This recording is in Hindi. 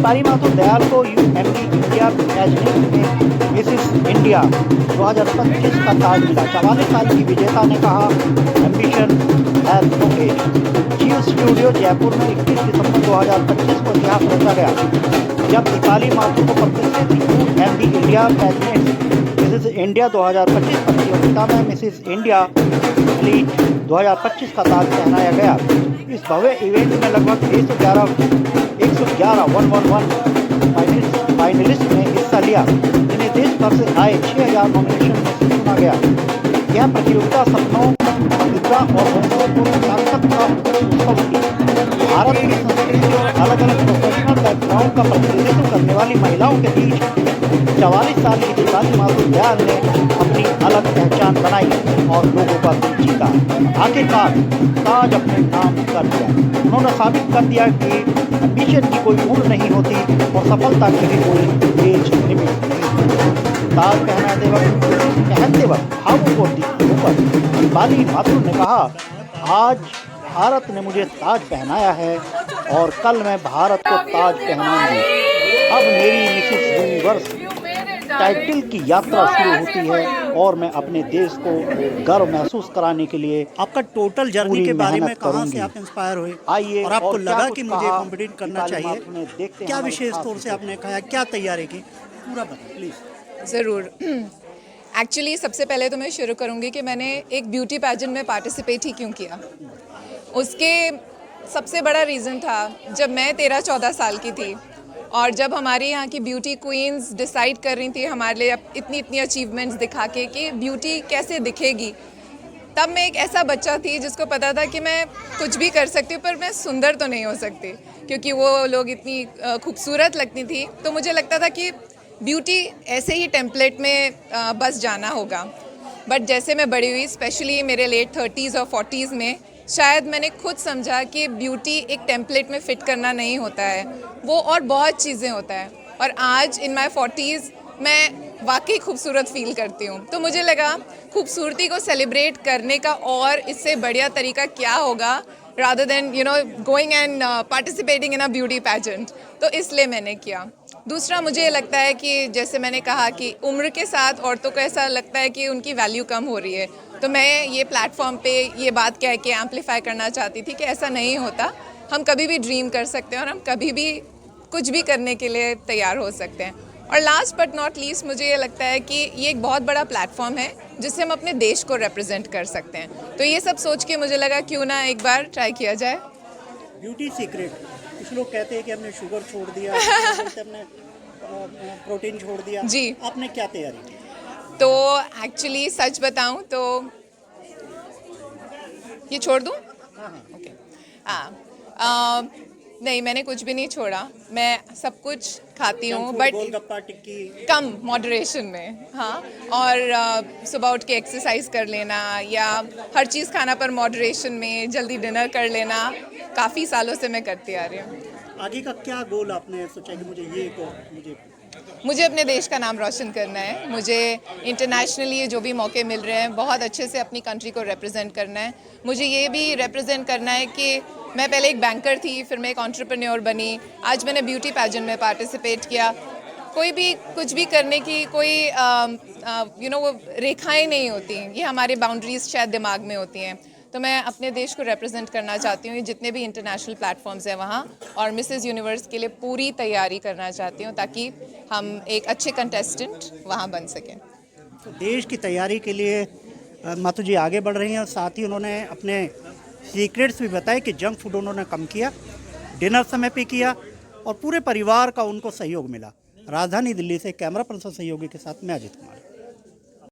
दीपाली माथुर दयाल को यूएमडी इंडिया पैजनेट में मिसेस इंडिया 2025 का ताज मिला। 44 साल की विजेता ने कहा, ambition has no age. Jio studio Jaipur में 21 दिसंबर 2025 को इतिहास रचा गया, जब दीपाली माथुर को प्रतिष्ठित यूएमडी इंडिया पैजनेट मिसेस इंडिया 2025 प्रतियोगिता में मिसेस इंडिया 2025 का ताज पहनाया गया। इस भव्य इवेंट में लगभग 111 फाइनलिस्ट ने हिस्सा लिया, जिन्हें देश भर से आए 6000 नॉमिनेशन में से चुना गया। यह प्रतियोगिता सपनों, प्रतिभा और हौसलों को ताकत का उत्सव थी। भारत की संस्कृति और अलग अलग प्रोफेशनल बैकग्राउंड का प्रतिनिधित्व करने वाली महिलाओं के बीच 44 साल की दीपाली माथुर दयाल ने अपनी अलग पहचान बनाई और लोगों का दिल जीता। आखिरकार ताज अपने नाम कर दिया। उन्होंने साबित कर दिया कि एम्बिशन की कोई उम्र नहीं होती और सफलता की भी कोई एज लिमिट नहीं। ताज पहनते वक्त भावुक और दीपाली माथुर ने कहा, आज भारत ने मुझे ताज पहनाया है और कल मैं भारत को ताज पहनाऊंगी। अब मेरी मिसेस यूनिवर्स टाइटल की यात्रा शुरू होती है और मैं अपने देश को गर्व महसूस कराने के लिए आपका टोटल जर्नी के बारे में कहाँ से आप इंस्पायर हुए आइए और आपको लगा कि मुझे कहा कॉम्पिटिट करना चाहिए, क्या विशेष तौर से आपने कहा, क्या तैयारी की, पूरा बताएं प्लीज़। ज़रूर। एक्चुअली सबसे पहले तो मैं शुरू करूँगी कि मैंने एक ब्यूटी पैजेंट में पार्टिसिपेट ही क्यों किया। उसके सबसे बड़ा रीज़न था, जब मैं 13-14 साल की थी और जब हमारे यहाँ की ब्यूटी क्वींस डिसाइड कर रही थी हमारे लिए इतनी अचीवमेंट्स दिखा के कि ब्यूटी कैसे दिखेगी, तब मैं एक ऐसा बच्चा थी जिसको पता था कि मैं कुछ भी कर सकती हूँ पर मैं सुंदर तो नहीं हो सकती, क्योंकि वो लोग इतनी खूबसूरत लगती थी। तो मुझे लगता था कि ब्यूटी ऐसे ही टेम्पलेट में बस जाना होगा। बट जैसे मैं बड़ी हुई, स्पेशली मेरे लेट 30s और 40s में, शायद मैंने खुद समझा कि ब्यूटी एक टेम्पलेट में फ़िट करना नहीं होता है, वो और बहुत चीज़ें होता है। और आज इन माय 40s मैं वाकई खूबसूरत फील करती हूँ। तो मुझे लगा खूबसूरती को सेलिब्रेट करने का और इससे बढ़िया तरीका क्या होगा, rather than going and participating in a beauty pageant। तो इसलिए मैंने किया। दूसरा, मुझे लगता है कि जैसे मैंने कहा कि उम्र के साथ औरतों को ऐसा लगता है कि उनकी वैल्यू कम हो रही है, तो मैं ये प्लेटफॉर्म पे ये बात कह के एम्पलीफाई करना चाहती थी कि ऐसा नहीं होता। हम कभी भी ड्रीम कर सकते हैं और हम कभी भी कुछ भी करने के लिए तैयार हो सकते हैं। और लास्ट बट नॉट लीस्ट, मुझे ये लगता है कि ये एक बहुत बड़ा प्लेटफॉर्म है जिससे हम अपने देश को रिप्रेजेंट कर सकते हैं। तो ये सब सोच के मुझे लगा क्यों ना एक बार ट्राई किया जाए। ब्यूटी सीक्रेट, कुछ लोग कहते हैं कि हमने शुगर छोड़ दिया, हमने प्रोटीन छोड़ दिया, जी। आपने क्या तैयारी की? तो एक्चुअली सच बताऊं तो ये छोड़ दूं? ओके। नहीं, मैंने कुछ भी नहीं छोड़ा, मैं सब कुछ खाती हूँ, but golgappa, tikki come, moderation में। हाँ, और सुबह उठ के एक्सरसाइज कर लेना या हर चीज़ खाना पर मॉडरेशन में, जल्दी डिनर कर लेना, काफ़ी सालों से मैं करती आ रही हूँ। आगे का क्या गोल आपने सोचा कि मुझे अपने देश का नाम रोशन करना है। मुझे इंटरनेशनली जो भी मौके मिल रहे हैं बहुत अच्छे से अपनी कंट्री को रिप्रेजेंट करना है। मुझे ये भी रिप्रेजेंट करना है कि मैं पहले एक बैंकर थी, फिर मैं एक एंटरप्रेन्योर बनी, आज मैंने ब्यूटी पैजेंट में पार्टिसिपेट किया। कोई भी कुछ भी करने की कोई वो रेखाएं नहीं होती, ये हमारे बाउंड्रीज शायद दिमाग में होती हैं। तो मैं अपने देश को रिप्रेजेंट करना चाहती हूँ जितने भी इंटरनेशनल प्लेटफॉर्म्स हैं वहाँ, और मिसेस यूनिवर्स के लिए पूरी तैयारी करना चाहती हूँ ताकि हम एक अच्छे कंटेस्टेंट वहाँ बन सकें। तो देश की तैयारी के लिए माथुर जी आगे बढ़ रही हैं, और साथ ही उन्होंने अपने सीक्रेट्स भी बताए कि जंक फूड उन्होंने कम किया, डिनर समय पे किया और पूरे परिवार का उनको सहयोग मिला। राजधानी दिल्ली से कैमरा पर्सन सहयोगी के साथ मैं अजित कुमार।